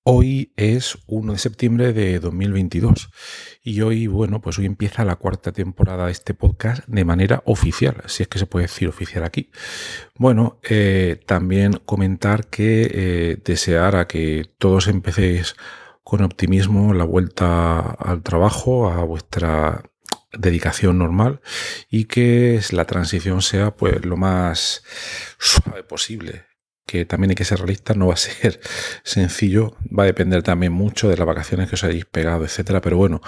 Hoy es 1 de septiembre de 2022 y hoy empieza la cuarta temporada de este podcast de manera oficial, si es que se puede decir oficial aquí. También comentar que desear a que todos empecéis con optimismo la vuelta al trabajo, a vuestra dedicación normal y que la transición sea pues lo más suave posible. Que también hay que ser realistas, no va a ser sencillo, va a depender también mucho de las vacaciones que os hayáis pegado, etcétera. Pero bueno,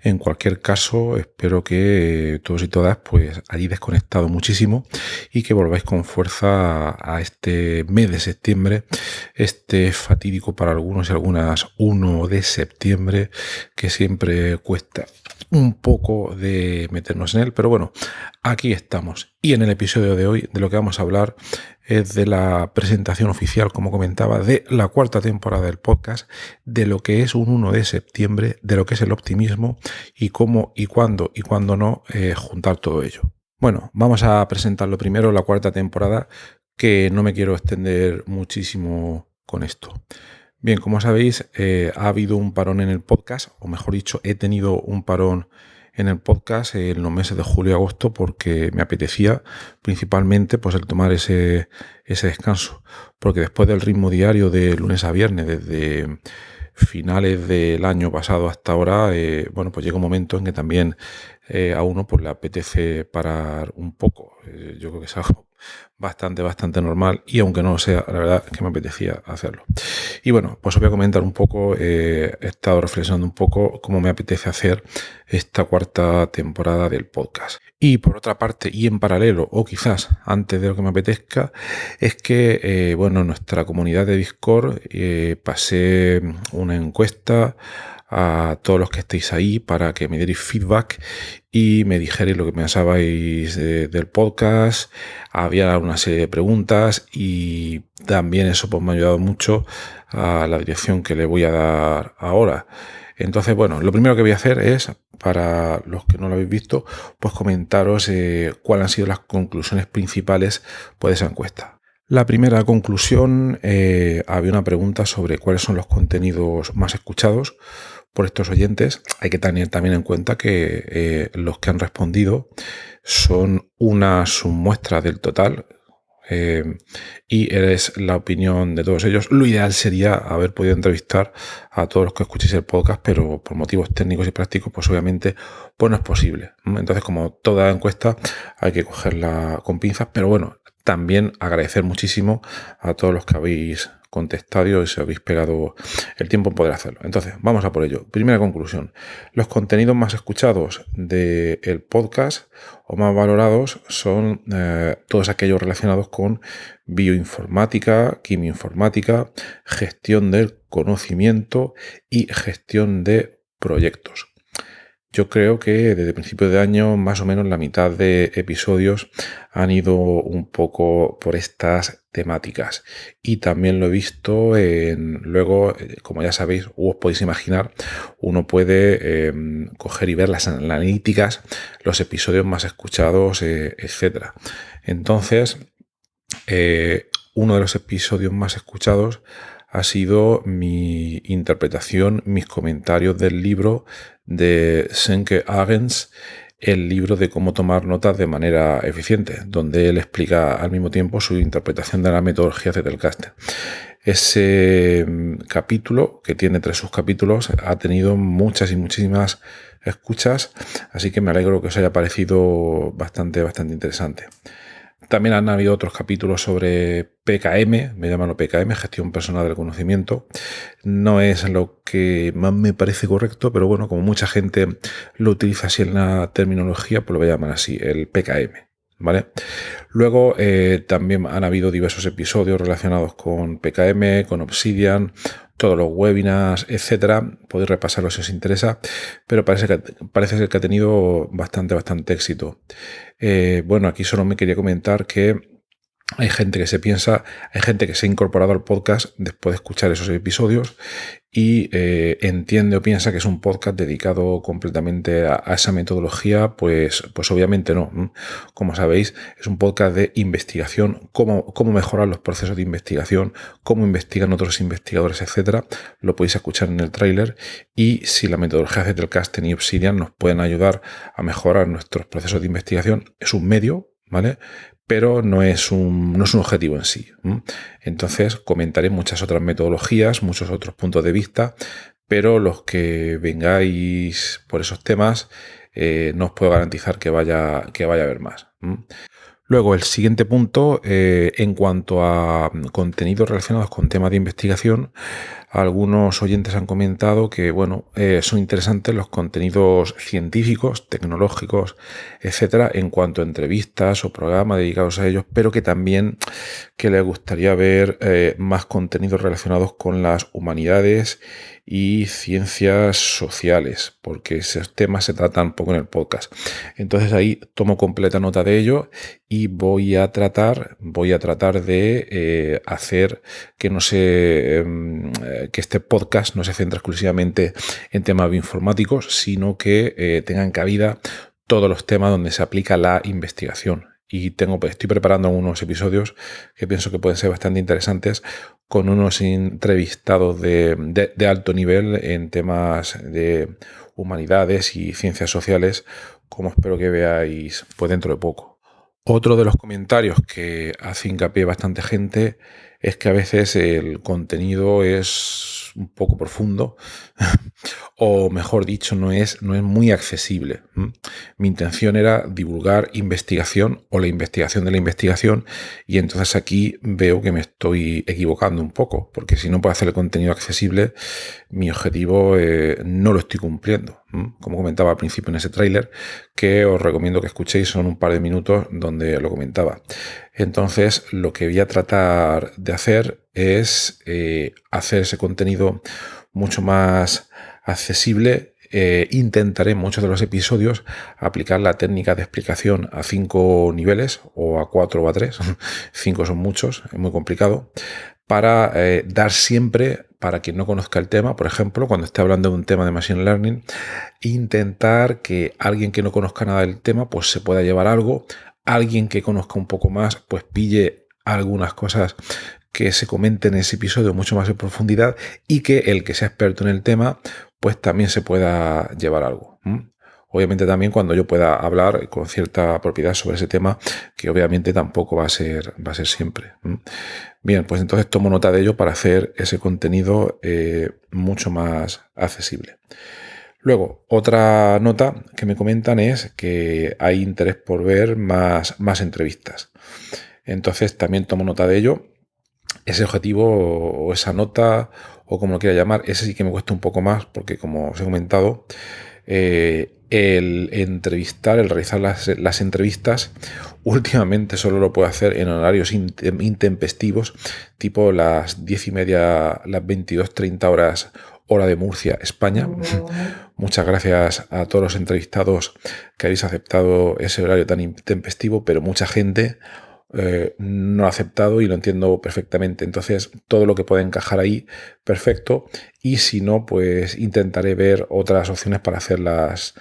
en cualquier caso, espero que todos y todas pues hayáis desconectado muchísimo y que volváis con fuerza a este mes de septiembre, este fatídico para algunos y algunas 1 de septiembre, que siempre cuesta un poco de meternos en él, pero bueno, aquí estamos. Y en el episodio de hoy de lo que vamos a hablar es de la presentación oficial, como comentaba, de la cuarta temporada del podcast, de lo que es un 1 de septiembre, de lo que es el optimismo y cómo y cuándo no juntar todo ello. Bueno, vamos a presentarlo primero, la cuarta temporada, que no me quiero extender muchísimo con esto. Bien, como sabéis, ha habido un parón en el podcast, o mejor dicho, he tenido un parón en el podcast en los meses de julio y agosto porque me apetecía principalmente pues el tomar ese descanso, porque después del ritmo diario de lunes a viernes desde finales del año pasado hasta ahora, pues llega un momento en que también a uno pues le apetece parar un poco. Yo creo que es algo bastante normal y aunque no lo sea, la verdad es que me apetecía hacerlo. Y bueno, pues os voy a comentar un poco, he estado reflexionando un poco cómo me apetece hacer esta cuarta temporada del podcast. Y por otra parte, y en paralelo, o quizás antes de lo que me apetezca, es que, en nuestra comunidad de Discord pasé una encuesta a todos los que estéis ahí para que me dierais feedback y me dijerais lo que pensabais del podcast. Había una serie de preguntas y también eso pues me ha ayudado mucho a la dirección que le voy a dar ahora. Entonces, lo primero que voy a hacer es, para los que no lo habéis visto, pues comentaros cuáles han sido las conclusiones principales pues, de esa encuesta. La primera conclusión, había una pregunta sobre cuáles son los contenidos más escuchados por estos oyentes. Hay que tener también en cuenta que los que han respondido son una submuestra del total, y eres la opinión de todos ellos. Lo ideal sería haber podido entrevistar a todos los que escuchéis el podcast, pero por motivos técnicos y prácticos, pues obviamente pues no es posible. Entonces, como toda encuesta, hay que cogerla con pinzas, pero bueno, también agradecer muchísimo a todos los que habéis contestado y os habéis pegado el tiempo en poder hacerlo. Entonces, vamos a por ello. Primera conclusión. Los contenidos más escuchados del podcast o más valorados son todos aquellos relacionados con bioinformática, quimioinformática, gestión del conocimiento y gestión de proyectos. Yo creo que desde principios de año más o menos la mitad de episodios han ido un poco por estas temáticas y también lo he visto luego, como ya sabéis o os podéis imaginar, uno puede coger y ver las analíticas, los episodios más escuchados, etcétera. Entonces, uno de los episodios más escuchados ha sido mi interpretación, mis comentarios del libro de Senke Agens, el libro de cómo tomar notas de manera eficiente, donde él explica al mismo tiempo su interpretación de la metodología Zettelkasten. Ese capítulo, que tiene 3 subcapítulos, ha tenido muchas y muchísimas escuchas, así que me alegro que os haya parecido bastante interesante. También han habido otros capítulos sobre PKM, me llaman PKM, Gestión Personal del Conocimiento. No es lo que más me parece correcto, pero bueno, como mucha gente lo utiliza así en la terminología, pues lo voy a llamar así, el PKM, ¿vale? Luego también han habido diversos episodios relacionados con PKM, con Obsidian, todos los webinars, etcétera. Podéis repasarlo si os interesa, pero parece ser que ha tenido bastante éxito. Aquí solo me quería comentar que Hay gente que se ha incorporado al podcast después de escuchar esos episodios y entiende o piensa que es un podcast dedicado completamente a esa metodología. Pues obviamente no. Como sabéis, es un podcast de investigación, cómo mejorar los procesos de investigación, cómo investigan otros investigadores, etcétera. Lo podéis escuchar en el tráiler, y si la metodología de Zettelkasten y Obsidian nos pueden ayudar a mejorar nuestros procesos de investigación, es un medio, ¿vale? Pero no es un objetivo en sí. Entonces comentaré muchas otras metodologías, muchos otros puntos de vista, pero los que vengáis por esos temas, no os puedo garantizar que vaya a haber más. Luego, el siguiente punto, en cuanto a contenidos relacionados con temas de investigación, algunos oyentes han comentado que, bueno, son interesantes los contenidos científicos, tecnológicos, etcétera, en cuanto a entrevistas o programas dedicados a ellos, pero que también que les gustaría ver más contenidos relacionados con las humanidades y ciencias sociales, porque esos temas se tratan poco en el podcast. Entonces ahí tomo completa nota de ello y voy a tratar de hacer que que este podcast no se centre exclusivamente en temas bioinformáticos, sino que tengan cabida todos los temas donde se aplica la investigación. Y estoy preparando algunos episodios que pienso que pueden ser bastante interesantes, con unos entrevistados de alto nivel en temas de humanidades y ciencias sociales, como espero que veáis pues dentro de poco. Otro de los comentarios que hace hincapié bastante gente es que a veces el contenido es un poco profundo o mejor dicho, no es muy accesible. Mi intención era divulgar investigación o la investigación de la investigación, y entonces aquí veo que me estoy equivocando un poco, porque si no puedo hacer el contenido accesible, mi objetivo no lo estoy cumpliendo. Como comentaba al principio en ese tráiler, que os recomiendo que escuchéis, son un par de minutos donde lo comentaba. Entonces, lo que voy a tratar de hacer es hacer ese contenido mucho más accesible. Intentaré en muchos de los episodios aplicar la técnica de explicación a 5 niveles, o a 4 o a 3. 5 son muchos, es muy complicado, para dar siempre, para quien no conozca el tema, por ejemplo, cuando esté hablando de un tema de Machine Learning, intentar que alguien que no conozca nada del tema pues se pueda llevar algo, alguien que conozca un poco más pues pille algunas cosas que se comenten en ese episodio mucho más en profundidad, y que el que sea experto en el tema pues también se pueda llevar algo. Obviamente también cuando yo pueda hablar con cierta propiedad sobre ese tema, que obviamente tampoco va a ser siempre. Bien, pues entonces tomo nota de ello para hacer ese contenido mucho más accesible. Luego, otra nota que me comentan es que hay interés por ver más entrevistas. Entonces también tomo nota de ello. Ese objetivo o esa nota, o como lo quiera llamar, ese sí que me cuesta un poco más, porque como os he comentado, el entrevistar, el realizar las entrevistas, últimamente solo lo puedo hacer en horarios intempestivos, tipo las 10:30, las 22:30 horas, hora de Murcia, España. Muchas gracias a todos los entrevistados que habéis aceptado ese horario tan intempestivo, pero mucha gente no lo ha aceptado, y lo entiendo perfectamente. Entonces, todo lo que pueda encajar ahí, perfecto, y si no, pues intentaré ver otras opciones para hacer las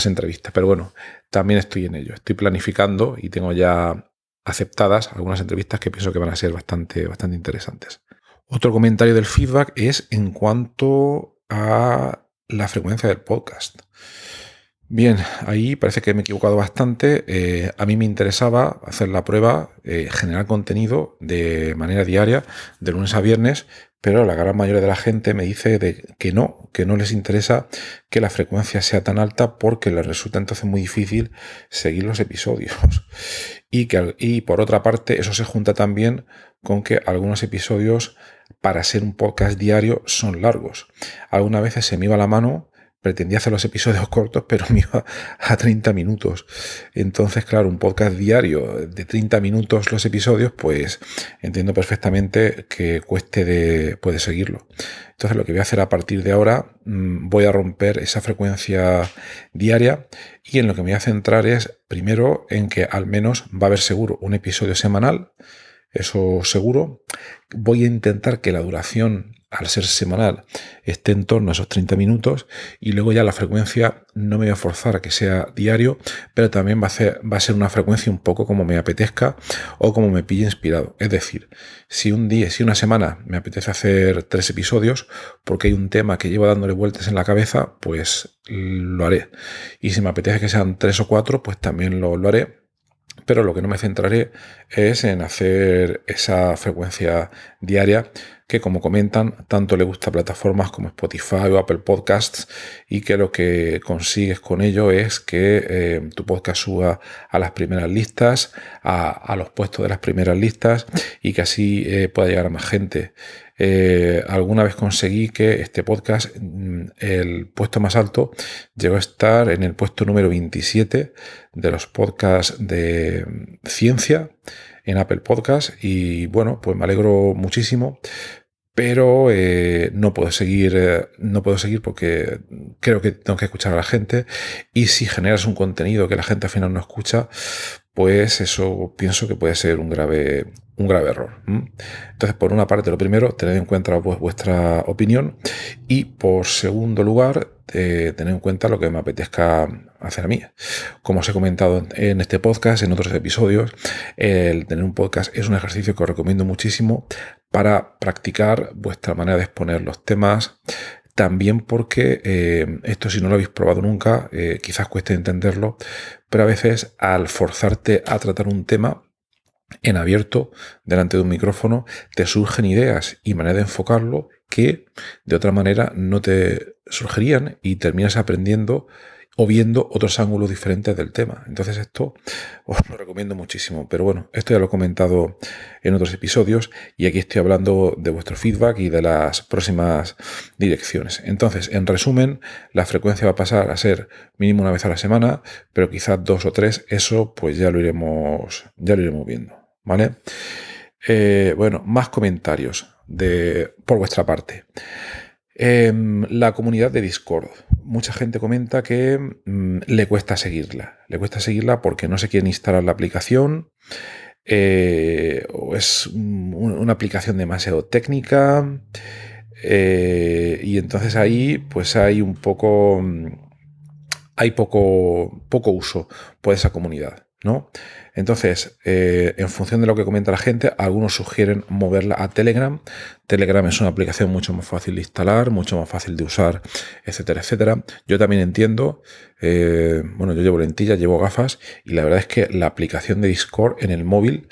entrevistas. Pero bueno, también estoy en ello, estoy planificando y tengo ya aceptadas algunas entrevistas que pienso que van a ser bastante interesantes. Otro comentario del feedback es en cuanto a la frecuencia del podcast. Bien, ahí parece que me he equivocado bastante. A mí me interesaba hacer la prueba, generar contenido de manera diaria, de lunes a viernes, pero la gran mayoría de la gente me dice que no les interesa que la frecuencia sea tan alta, porque les resulta entonces muy difícil seguir los episodios. Y por otra parte, eso se junta también con que algunos episodios, para ser un podcast diario, son largos. Algunas veces se me iba la mano, pretendía hacer los episodios cortos, pero me iba a 30 minutos. Entonces, claro, un podcast diario de 30 minutos los episodios, pues entiendo perfectamente que cueste puede seguirlo. Entonces, lo que voy a hacer a partir de ahora, voy a romper esa frecuencia diaria, y en lo que me voy a centrar es, primero, en que al menos va a haber seguro un episodio semanal, eso seguro. Voy a intentar que la duración, al ser semanal, esté en torno a esos 30 minutos, y luego ya la frecuencia no me voy a forzar a que sea diario, pero también va a ser una frecuencia un poco como me apetezca o como me pille inspirado. Es decir, si una semana me apetece hacer 3 episodios porque hay un tema que llevo dándole vueltas en la cabeza, pues lo haré. Y si me apetece que sean 3 o 4, pues también lo haré. Pero lo que no me centraré es en hacer esa frecuencia diaria que, como comentan, tanto le gusta a plataformas como Spotify o Apple Podcasts, y que lo que consigues con ello es que tu podcast suba a las primeras listas, a los puestos de las primeras listas, y que así pueda llegar a más gente. Alguna vez conseguí que este podcast, el puesto más alto, llegó a estar en el puesto número 27 de los podcasts de ciencia en Apple Podcasts, y bueno, pues me alegro muchísimo. Pero no puedo seguir porque creo que tengo que escuchar a la gente, y si generas un contenido que la gente al final no escucha, pues eso pienso que puede ser un grave error. Entonces, por una parte, lo primero, tened en cuenta pues vuestra opinión, y por segundo lugar, tened en cuenta lo que me apetezca hacer a mí. Como os he comentado en este podcast, en otros episodios, el tener un podcast es un ejercicio que os recomiendo muchísimo para practicar vuestra manera de exponer los temas. También porque esto, si no lo habéis probado nunca, quizás cueste entenderlo, pero a veces al forzarte a tratar un tema en abierto delante de un micrófono, te surgen ideas y maneras de enfocarlo que de otra manera no te surgirían, y terminas aprendiendo o viendo otros ángulos diferentes del tema. Entonces esto os lo recomiendo muchísimo. Pero bueno, esto ya lo he comentado en otros episodios, y aquí estoy hablando de vuestro feedback y de las próximas direcciones. Entonces, en resumen, la frecuencia va a pasar a ser mínimo una vez a la semana, pero quizás 2 o 3, eso pues ya lo iremos viendo, ¿vale? Bueno, más comentarios por vuestra parte. La comunidad de Discord. Mucha gente comenta que le cuesta seguirla. Le cuesta seguirla porque no se quiere instalar la aplicación, o es una aplicación demasiado técnica, y entonces ahí pues hay un poco... hay poco uso por esa comunidad, ¿no? Entonces, en función de lo que comenta la gente, algunos sugieren moverla a Telegram. Telegram es una aplicación mucho más fácil de instalar, mucho más fácil de usar, etcétera, etcétera. Yo también entiendo, yo llevo lentillas, llevo gafas, y la verdad es que la aplicación de Discord en el móvil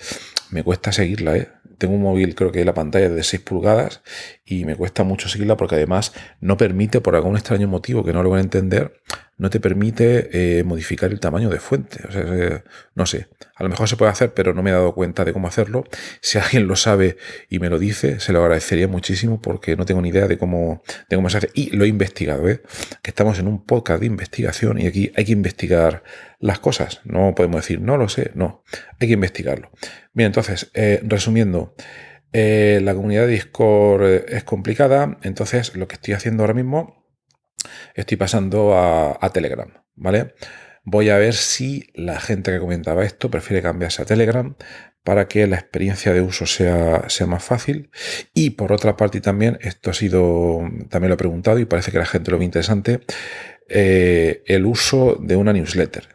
me cuesta seguirla, ¿eh? Tengo un móvil, creo que la pantalla es de 6 pulgadas, y me cuesta mucho seguirla porque además no permite, por algún extraño motivo que no lo voy a entender, no te permite modificar el tamaño de fuente. O sea, no sé, a lo mejor se puede hacer, pero no me he dado cuenta de cómo hacerlo. Si alguien lo sabe y me lo dice, se lo agradecería muchísimo, porque no tengo ni idea de cómo se hace. Y lo he investigado, ¿eh? Que estamos en un podcast de investigación, y aquí hay que investigar las cosas. No podemos decir, no lo sé, no, hay que investigarlo. Bien, entonces, resumiendo, la comunidad de Discord es complicada. Entonces, lo que estoy haciendo ahora mismo, estoy pasando a Telegram, ¿vale? Voy a ver si la gente que comentaba esto prefiere cambiarse a Telegram para que la experiencia de uso sea más fácil. Y por otra parte también, también lo he preguntado y parece que a la gente lo ve interesante, el uso de una newsletter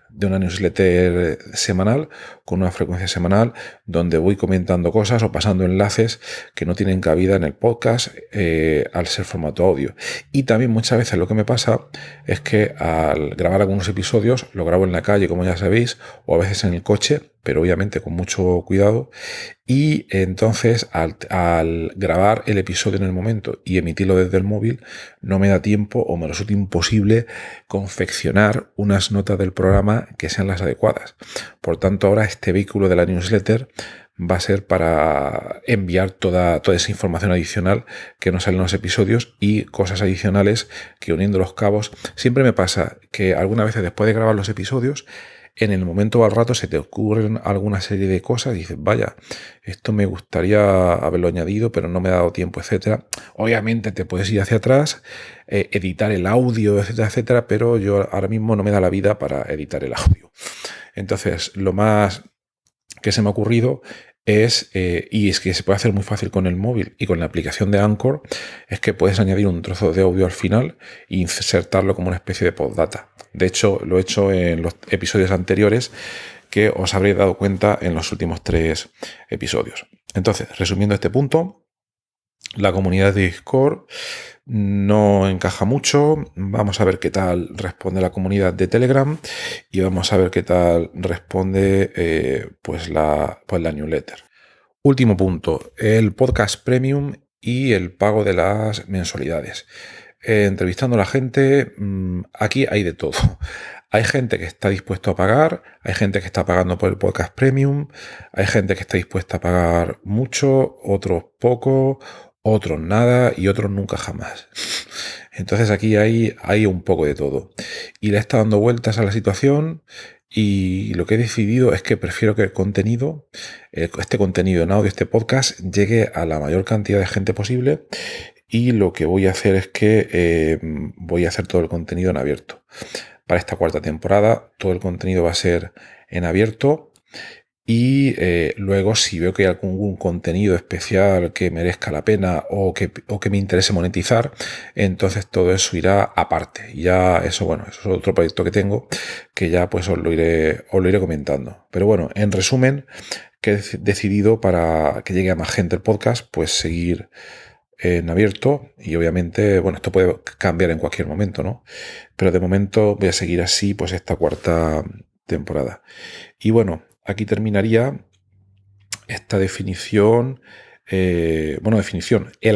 semanal, con una frecuencia semanal, donde voy comentando cosas o pasando enlaces que no tienen cabida en el podcast, al ser formato audio. Y también muchas veces lo que me pasa es que al grabar algunos episodios, lo grabo en la calle, como ya sabéis, o a veces en el coche, pero obviamente con mucho cuidado, y entonces al grabar el episodio en el momento y emitirlo desde el móvil, no me da tiempo, o me resulta imposible confeccionar unas notas del programa que sean las adecuadas. Por tanto, ahora este vehículo de la newsletter va a ser para enviar toda esa información adicional que nos sale en los episodios, y cosas adicionales que, uniendo los cabos, siempre me pasa que algunas veces después de grabar los episodios, en el momento o al rato se te ocurren alguna serie de cosas y dices, vaya, esto me gustaría haberlo añadido, pero no me ha dado tiempo, etcétera. Obviamente te puedes ir hacia atrás, editar el audio, etcétera, etcétera, pero yo ahora mismo no me da la vida para editar el audio. Entonces, lo más que se me ha ocurrido es, y es que se puede hacer muy fácil con el móvil y con la aplicación de Anchor, es que puedes añadir un trozo de audio al final e insertarlo como una especie de postdata. De hecho, lo he hecho en los episodios anteriores, que os habréis dado cuenta en los últimos 3 episodios. Entonces, resumiendo este punto, la comunidad de Discord no encaja mucho. Vamos a ver qué tal responde la comunidad de Telegram y vamos a ver qué tal responde pues la newsletter. Último punto, el podcast premium y el pago de las mensualidades. Entrevistando a la gente, aquí hay de todo. Hay gente que está dispuesto a pagar, hay gente que está pagando por el podcast premium, hay gente que está dispuesta a pagar mucho, otros poco, otros nada y otros nunca jamás. Entonces aquí hay un poco de todo. Y le he estado dando vueltas a la situación y lo que he decidido es que prefiero que el contenido, este contenido en audio, este podcast, llegue a la mayor cantidad de gente posible. Y lo que voy a hacer es que voy a hacer todo el contenido en abierto. Para esta 4ª temporada, todo el contenido va a ser en abierto. Y luego, si veo que hay algún contenido especial que merezca la pena o que me interese monetizar, entonces todo eso irá aparte. Y ya eso, bueno, eso es otro proyecto que tengo que ya pues os lo iré comentando. Pero bueno, en resumen, que he decidido para que llegue a más gente el podcast, pues seguir en abierto y obviamente, bueno, esto puede cambiar en cualquier momento, ¿no? Pero de momento voy a seguir así pues esta 4ª temporada. Y bueno, aquí terminaría esta definición, el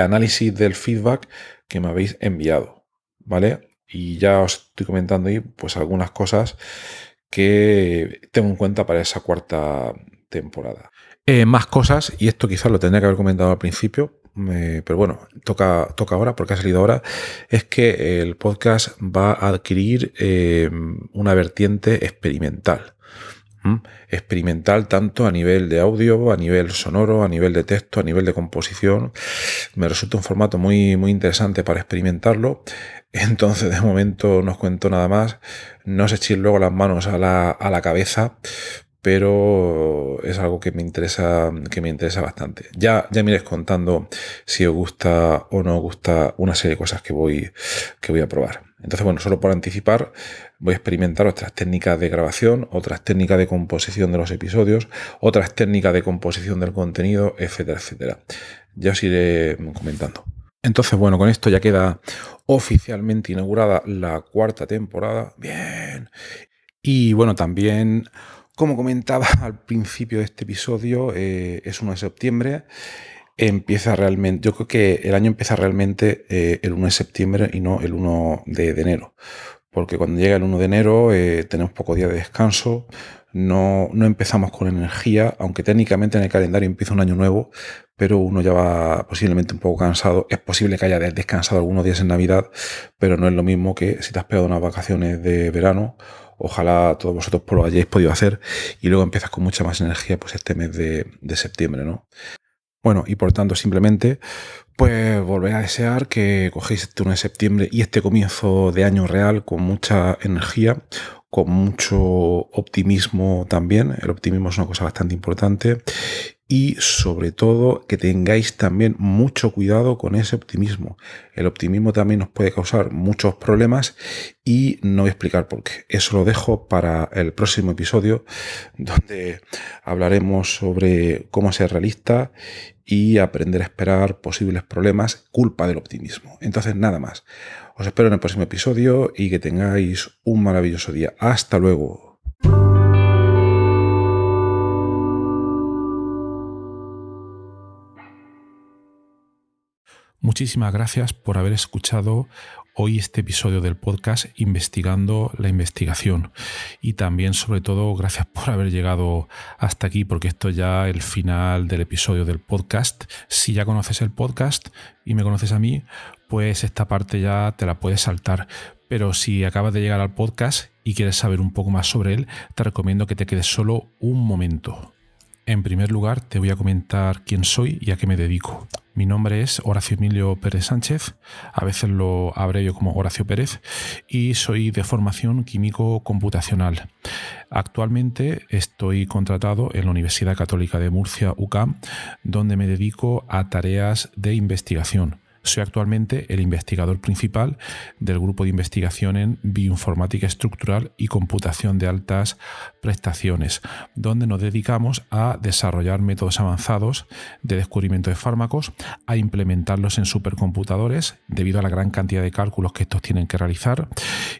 análisis del feedback que me habéis enviado, ¿vale? Y ya os estoy comentando ahí pues algunas cosas que tengo en cuenta para esa 4ª temporada. Más cosas, y esto quizás lo tendría que haber comentado al principio, pero bueno, toca ahora porque ha salido ahora, es que el podcast va a adquirir una vertiente experimental. Experimental tanto a nivel de audio, a nivel sonoro, a nivel de texto, a nivel de composición. Me resulta un formato muy, muy interesante para experimentarlo. Entonces, de momento no os cuento nada más. No os echéis luego las manos a la cabeza, pero es algo que me interesa bastante. Ya me iréis contando si os gusta o no os gusta una serie de cosas que voy a probar. Entonces, bueno, solo por anticipar, voy a experimentar otras técnicas de grabación, otras técnicas de composición de los episodios, otras técnicas de composición del contenido, etcétera, etcétera. Ya os iré comentando. Entonces, bueno, con esto ya queda oficialmente inaugurada la 4ª temporada. Bien. Y bueno, también, como comentaba al principio de este episodio, es 1 de septiembre. Empieza realmente, yo creo que el año empieza realmente el 1 de septiembre y no el 1 de enero. Porque cuando llega el 1 de enero tenemos pocos días de descanso, no empezamos con energía, aunque técnicamente en el calendario empieza un año nuevo, pero uno ya va posiblemente un poco cansado. Es posible que haya descansado algunos días en Navidad, pero no es lo mismo que si te has pegado unas vacaciones de verano. Ojalá todos vosotros lo hayáis podido hacer y luego empiezas con mucha más energía pues este mes de septiembre, ¿no? Bueno, y por tanto simplemente pues volver a desear que cogéis este 1 de septiembre y este comienzo de año real con mucha energía, con mucho optimismo también. El optimismo es una cosa bastante importante. Y sobre todo que tengáis también mucho cuidado con ese optimismo. El optimismo también nos puede causar muchos problemas y no voy a explicar por qué. Eso lo dejo para el próximo episodio, donde hablaremos sobre cómo ser realista y aprender a esperar posibles problemas culpa del optimismo. Entonces, nada más. Os espero en el próximo episodio y que tengáis un maravilloso día. Hasta luego. Muchísimas gracias por haber escuchado hoy este episodio del podcast Investigando la Investigación. Y también, sobre todo, gracias por haber llegado hasta aquí, porque esto ya es el final del episodio del podcast. Si ya conoces el podcast y me conoces a mí, pues esta parte ya te la puedes saltar. Pero si acabas de llegar al podcast y quieres saber un poco más sobre él, te recomiendo que te quedes solo un momento. En primer lugar, te voy a comentar quién soy y a qué me dedico. Mi nombre es Horacio Emilio Pérez Sánchez, a veces lo abrevio como Horacio Pérez, y soy de formación químico computacional. Actualmente estoy contratado en la Universidad Católica de Murcia, UCAM, donde me dedico a tareas de investigación. Soy actualmente el investigador principal del grupo de investigación en bioinformática estructural y computación de altas prestaciones, donde nos dedicamos a desarrollar métodos avanzados de descubrimiento de fármacos, a implementarlos en supercomputadores debido a la gran cantidad de cálculos que estos tienen que realizar,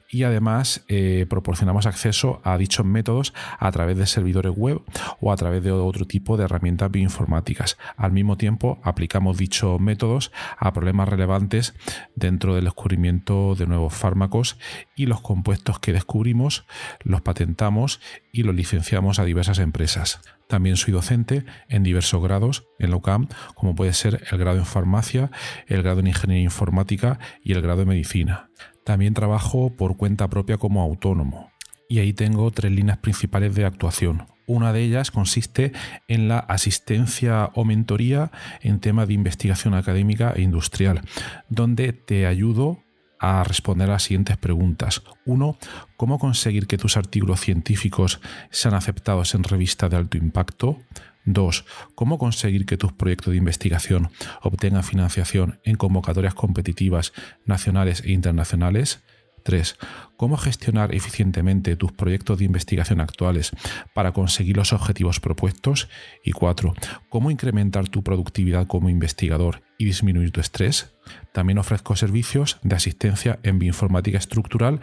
y además proporcionamos acceso a dichos métodos a través de servidores web o a través de otro tipo de herramientas bioinformáticas. Al mismo tiempo, aplicamos dichos métodos a problemas relevantes dentro del descubrimiento de nuevos fármacos, y los compuestos que descubrimos los patentamos y los licenciamos a diversas empresas. También soy docente en diversos grados en la UCAM, como puede ser el grado en farmacia, el grado en ingeniería informática y el grado en medicina. También trabajo por cuenta propia como autónomo, y ahí tengo 3 líneas principales de actuación. Una de ellas consiste en la asistencia o mentoría en temas de investigación académica e industrial, donde te ayudo a responder a las siguientes preguntas. 1. ¿Cómo conseguir que tus artículos científicos sean aceptados en revistas de alto impacto? 2. ¿Cómo conseguir que tus proyectos de investigación obtengan financiación en convocatorias competitivas nacionales e internacionales? 3. ¿Cómo gestionar eficientemente tus proyectos de investigación actuales para conseguir los objetivos propuestos? Y 4. ¿Cómo incrementar tu productividad como investigador y disminuir tu estrés? También ofrezco servicios de asistencia en bioinformática estructural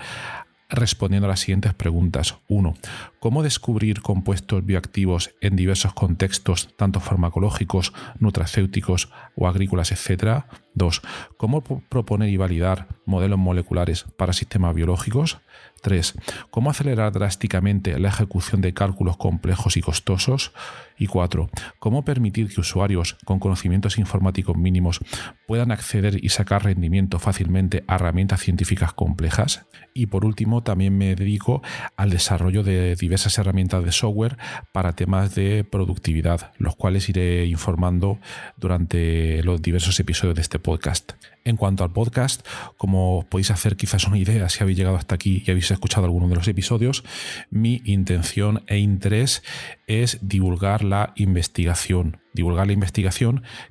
respondiendo a las siguientes preguntas. 1. ¿Cómo descubrir compuestos bioactivos en diversos contextos, tanto farmacológicos, nutracéuticos o agrícolas, etc.? 2. ¿Cómo proponer y validar modelos moleculares para sistemas biológicos? 3. ¿Cómo acelerar drásticamente la ejecución de cálculos complejos y costosos? Y 4. ¿Cómo permitir que usuarios con conocimientos informáticos mínimos puedan acceder y sacar rendimiento fácilmente a herramientas científicas complejas? Y por último, también me dedico al desarrollo de diversas herramientas de software para temas de productividad, los cuales iré informando durante los diversos episodios de este podcast. En cuanto al podcast, como os podéis hacer quizás una idea si habéis llegado hasta aquí y habéis escuchado alguno de los episodios, mi intención e interés es divulgar la investigación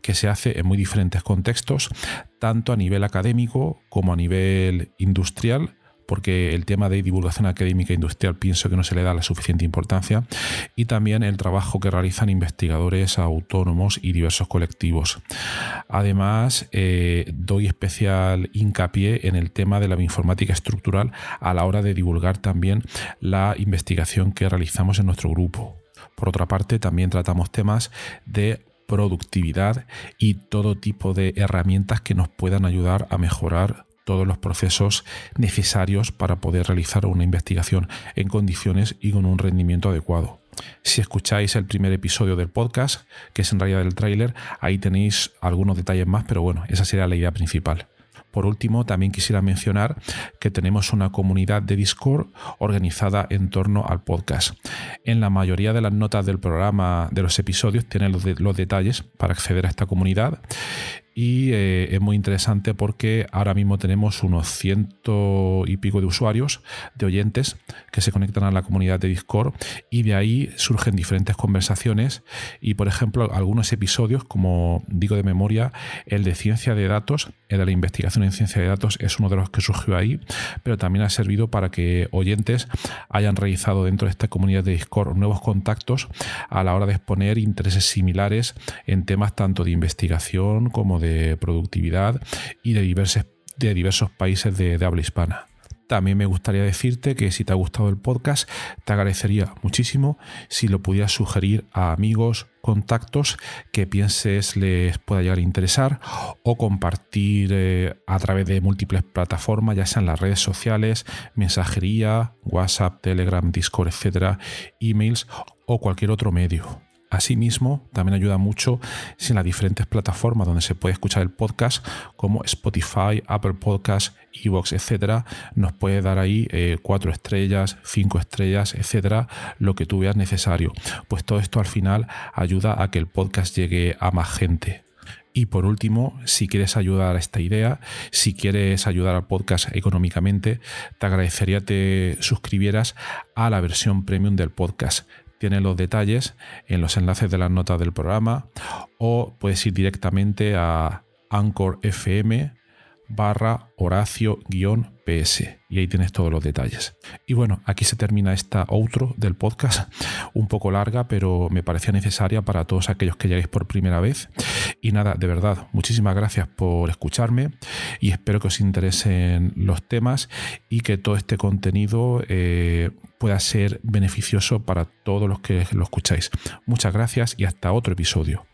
que se hace en muy diferentes contextos, tanto a nivel académico como a nivel industrial, porque el tema de divulgación académica e industrial pienso que no se le da la suficiente importancia, y también el trabajo que realizan investigadores autónomos y diversos colectivos. Además, doy especial hincapié en el tema de la bioinformática estructural a la hora de divulgar también la investigación que realizamos en nuestro grupo. Por otra parte, también tratamos temas de productividad y todo tipo de herramientas que nos puedan ayudar a mejorar todos los procesos necesarios para poder realizar una investigación en condiciones y con un rendimiento adecuado. Si escucháis el primer episodio del podcast, que es en realidad el tráiler, ahí tenéis algunos detalles más, pero bueno, esa sería la idea principal. Por último, también quisiera mencionar que tenemos una comunidad de Discord organizada en torno al podcast. En la mayoría de las notas del programa, de los episodios, tienen los detalles para acceder a esta comunidad. Y es muy interesante porque ahora mismo tenemos unos 100 y pico de usuarios, de oyentes, que se conectan a la comunidad de Discord, y de ahí surgen diferentes conversaciones. Y por ejemplo, algunos episodios, como digo de memoria, el de ciencia de datos, el de la investigación en ciencia de datos, es uno de los que surgió ahí, pero también ha servido para que oyentes hayan realizado dentro de esta comunidad de Discord nuevos contactos a la hora de exponer intereses similares en temas tanto de investigación como de productividad y de diversos países de habla hispana. También me gustaría decirte que si te ha gustado el podcast, te agradecería muchísimo si lo pudieras sugerir a amigos, contactos que pienses les pueda llegar a interesar, o compartir a través de múltiples plataformas, ya sean las redes sociales, mensajería, WhatsApp, Telegram, Discord, etcétera, emails o cualquier otro medio. Asimismo, también ayuda mucho si en las diferentes plataformas donde se puede escuchar el podcast, como Spotify, Apple Podcasts, iVoox, etcétera, nos puede dar ahí 4 estrellas, 5 estrellas, etcétera, lo que tú veas necesario. Pues todo esto al final ayuda a que el podcast llegue a más gente. Y por último, si quieres ayudar a esta idea, si quieres ayudar al podcast económicamente, te agradecería te suscribieras a la versión premium del podcast. Tienes los detalles en los enlaces de las notas del programa, o puedes ir directamente a Anchor FM/Horacio-PS y ahí tienes todos los detalles. Y bueno, aquí se termina esta outro del podcast, un poco larga, pero me parecía necesaria para todos aquellos que lleguéis por primera vez. Y nada, de verdad, muchísimas gracias por escucharme y espero que os interesen los temas y que todo este contenido pueda ser beneficioso para todos los que lo escucháis. Muchas gracias y hasta otro episodio.